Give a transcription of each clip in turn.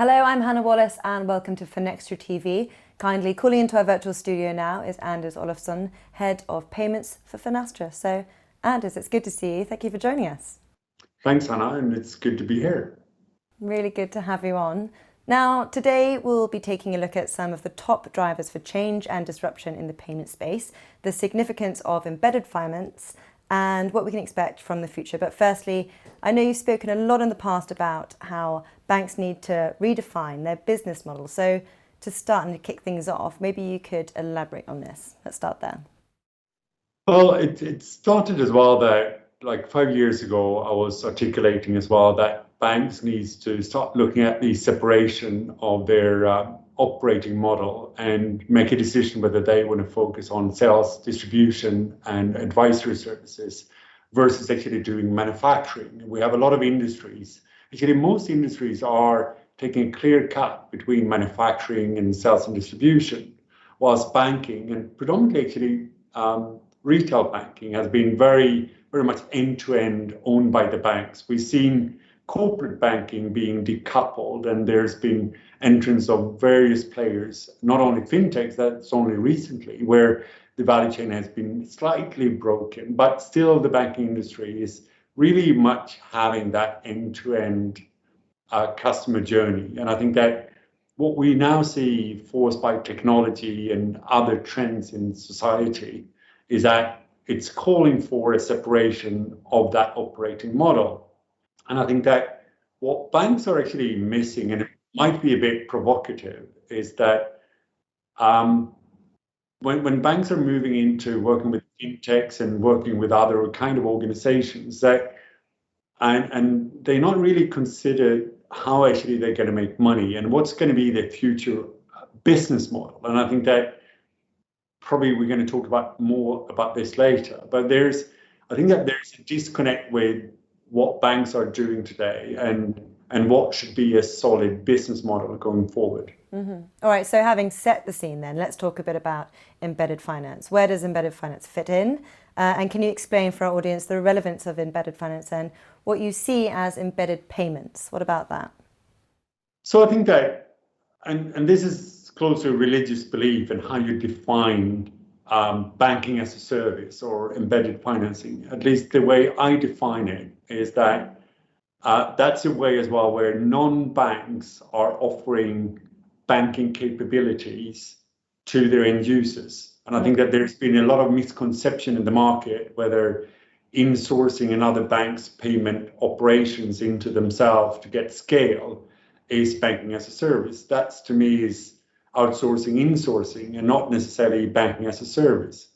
Hello, I'm Hannah Wallace and welcome to FinextraTV. Kindly calling into our virtual studio now is Anders Olofsson, Head of Payments for Finastra. So Anders, it's good to see you. Thank you for joining us. Thanks, Hannah, and it's good to be here. Really good to have you on. Now, today we'll be taking a look at some of the top drivers for change and disruption in the payment space, the significance of embedded finance, and what we can expect from the future. But firstly, I know you've spoken a lot in the past about how banks need to redefine their business model. So to start and to kick things off, maybe you could elaborate on this. Let's start there. Well, it started as well that like 5 years ago, I was articulating as well that banks needs to start looking at the separation of their operating model and make a decision whether they want to focus on sales, distribution, and advisory services versus actually doing manufacturing. We have a lot of industries. Actually, most industries are taking a clear cut between manufacturing and sales and distribution, whilst banking and predominantly actually retail banking has been very much end-to-end owned by the banks. We've seen corporate banking being decoupled, and there's been entrance of various players, not only fintechs, that's only recently, where the value chain has been slightly broken, but still the banking industry is really much having that end-to-end customer journey. And I think that what we now see forced by technology and other trends in society is that it's calling for a separation of that operating model. And I think that what banks are actually missing, and it might be a bit provocative, is that when banks are moving into working with fintechs and working with other kind of organizations, that and they're not really considered how actually they're going to make money and what's going to be their future business model. And I think that probably we're going to talk about more about this later. But I think that there's a disconnect with what banks are doing today and what should be a solid business model going forward. Mm-hmm. All right, so having set the scene then, let's talk a bit about embedded finance. Where does embedded finance fit in? And can you explain for our audience the relevance of embedded finance and what you see as embedded payments? What about that? So I think that, and this is close to religious belief and how you define banking as a service or embedded financing. At least the way I define it is that that's a way as well where non-banks are offering banking capabilities to their end users. And I think that there's been a lot of misconception in the market whether insourcing another bank's payment operations into themselves to get scale is banking as a service. That's to me is outsourcing, insourcing, and not necessarily banking as a service.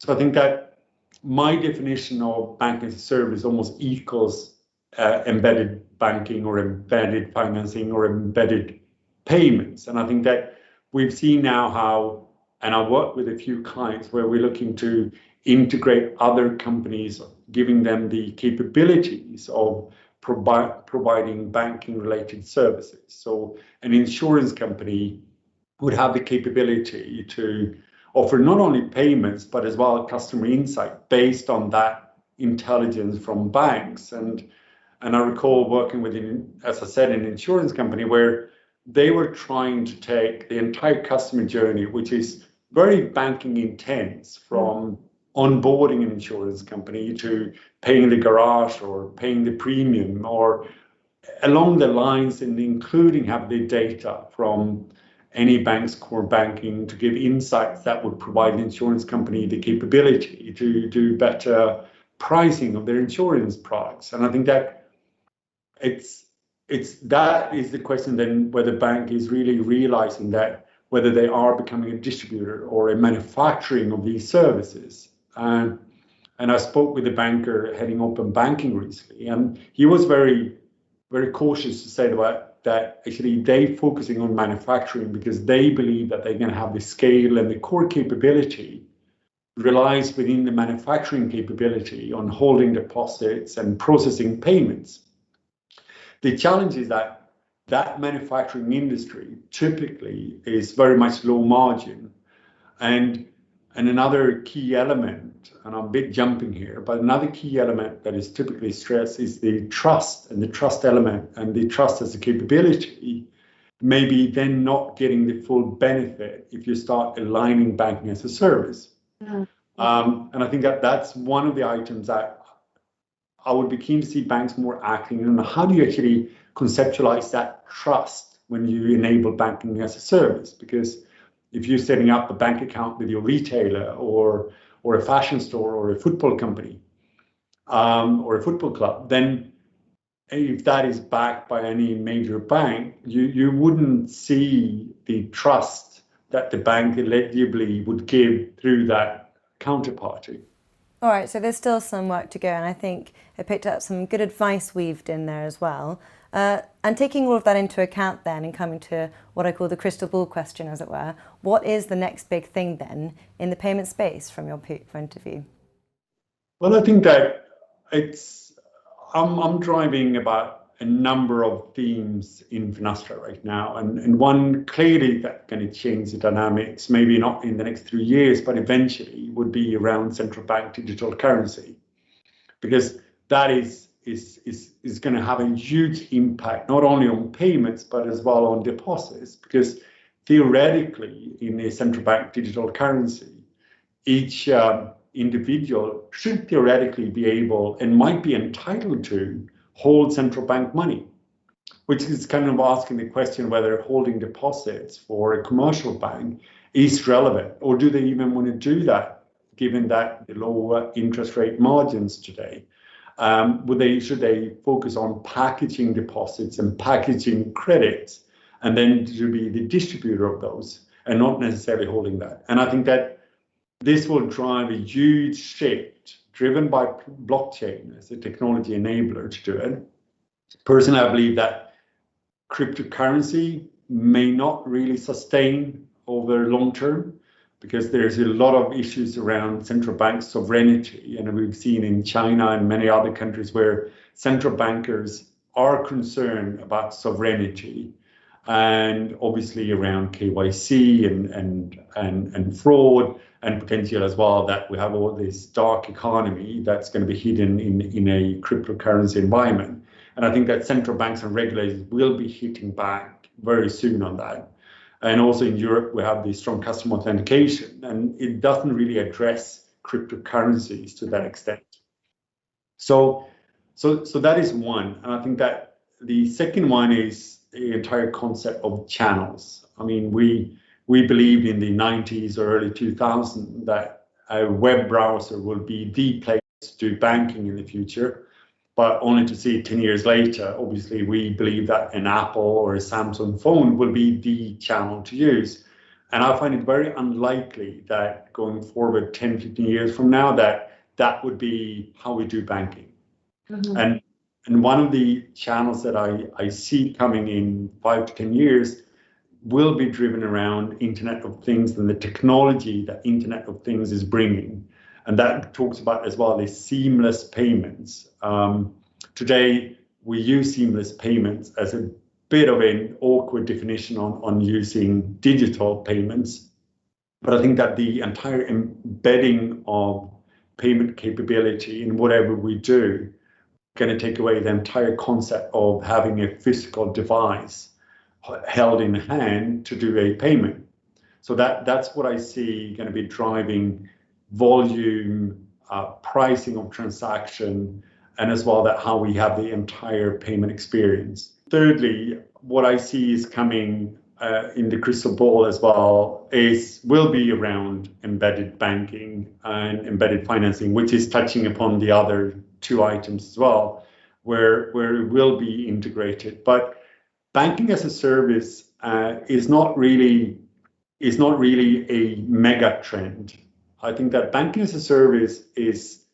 So I think that my definition of banking as a service almost equals embedded banking or embedded financing or embedded payments. And I think that we've seen now how, and I work with a few clients where we're looking to integrate other companies, giving them the capabilities of providing banking related services. So an insurance company would have the capability to offer not only payments, but as well customer insight based on that intelligence from banks. And I recall working with, as I said, an insurance company where they were trying to take the entire customer journey, which is very banking intense, from onboarding an insurance company to paying the garage or paying the premium or along the lines, and including have the data from any bank's core banking to give insights that would provide the insurance company the capability to do better pricing of their insurance products. And I think that that is the question then, whether bank is really realizing that, whether they are becoming a distributor or a manufacturing of these services. And I spoke with a banker heading open banking recently, and he was very cautious to say that actually they focusing on manufacturing because they believe that they're going to have the scale, and the core capability relies within the manufacturing capability on holding deposits and processing payments. The challenge is that manufacturing industry typically is very much low margin. And another key element, and I'm a bit jumping here, but another key element that is typically stressed is the trust, and the trust element, and the trust as a capability maybe then not getting the full benefit if you start aligning banking as a service. And I think that that's one of the items that I would be keen to see banks more acting on. How do you actually conceptualize that trust when you enable banking as a service? Because if you're setting up a bank account with your retailer or a fashion store or a football company or a football club, then if that is backed by any major bank, you wouldn't see the trust that the bank allegedly would give through that counterparty. All right, so there's still some work to go, and I think I picked up some good advice weaved in there as well. And taking all of that into account then, and coming to what I call the crystal ball question, as it were, what is the next big thing then in the payment space from your point of view? Well, I think that I'm driving about a number of themes in Finastra right now, and one clearly that going to change the dynamics, maybe not in the next 3 years, but eventually would be around central bank digital currency, because that is going to have a huge impact not only on payments but as well on deposits, because theoretically in a central bank digital currency, each individual should theoretically be able and might be entitled to hold central bank money, which is kind of asking the question whether holding deposits for a commercial bank is relevant, or do they even want to do that given that the lower interest rate margins today? Should they focus on packaging deposits and packaging credits and then to be the distributor of those and not necessarily holding that? And I think that this will drive a huge shift driven by blockchain as a technology enabler to do it. Personally, I believe that cryptocurrency may not really sustain over long term because there's a lot of issues around central bank sovereignty. And we've seen in China and many other countries where central bankers are concerned about sovereignty, and obviously around KYC and fraud, and potential as well that we have all this dark economy that's going to be hidden in a cryptocurrency environment. And I think that central banks and regulators will be hitting back very soon on that. And also in Europe, we have the strong customer authentication, and it doesn't really address cryptocurrencies to that extent. So that is one. And I think that the second one is the entire concept of channels. I mean, we believed in the 90s or early 2000s that a web browser will be the place to do banking in the future, but only to see 10 years later, obviously, we believe that an Apple or a Samsung phone will be the channel to use. And I find it very unlikely that going forward 10, 15 years from now, that would be how we do banking. Mm-hmm. And one of the channels that I see coming in 5 to 10 years will be driven around Internet of Things and the technology that Internet of Things is bringing. And that talks about as well the seamless payments. Today, we use seamless payments as a bit of an awkward definition on using digital payments. But I think that the entire embedding of payment capability in whatever we do going to take away the entire concept of having a physical device held in hand to do a payment. So that's what I see going to be driving volume, pricing of transaction, and as well that how we have the entire payment experience. Thirdly, what I see is coming in the crystal ball as well will be around embedded banking and embedded financing, which is touching upon the other two items as well, where it will be integrated. But banking as a service is not really a mega trend. I think that banking as a service is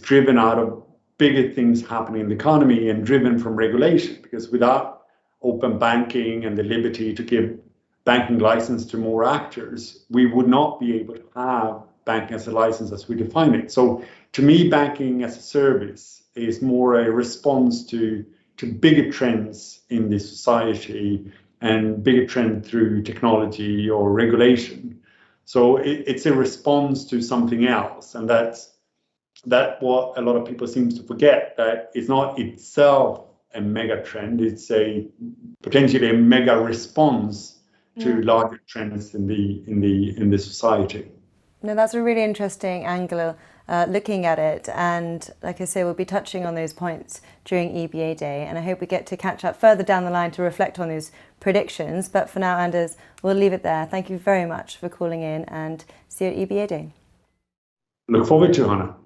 driven out of bigger things happening in the economy and driven from regulation, because without open banking and the liberty to give banking license to more actors, we would not be able to have banking as a license as we define it. So to me, banking as a service is more a response to bigger trends in the society and bigger trend through technology or regulation. So it's a response to something else, and that's what a lot of people seem to forget, that it's not itself a mega trend. It's potentially a mega response to larger trends in the society. No, that's a really interesting angle looking at it. And like I say, we'll be touching on those points during EBA Day. And I hope we get to catch up further down the line to reflect on those predictions. But for now, Anders, we'll leave it there. Thank you very much for calling in, and see you at EBA Day. Look forward to, Hannah.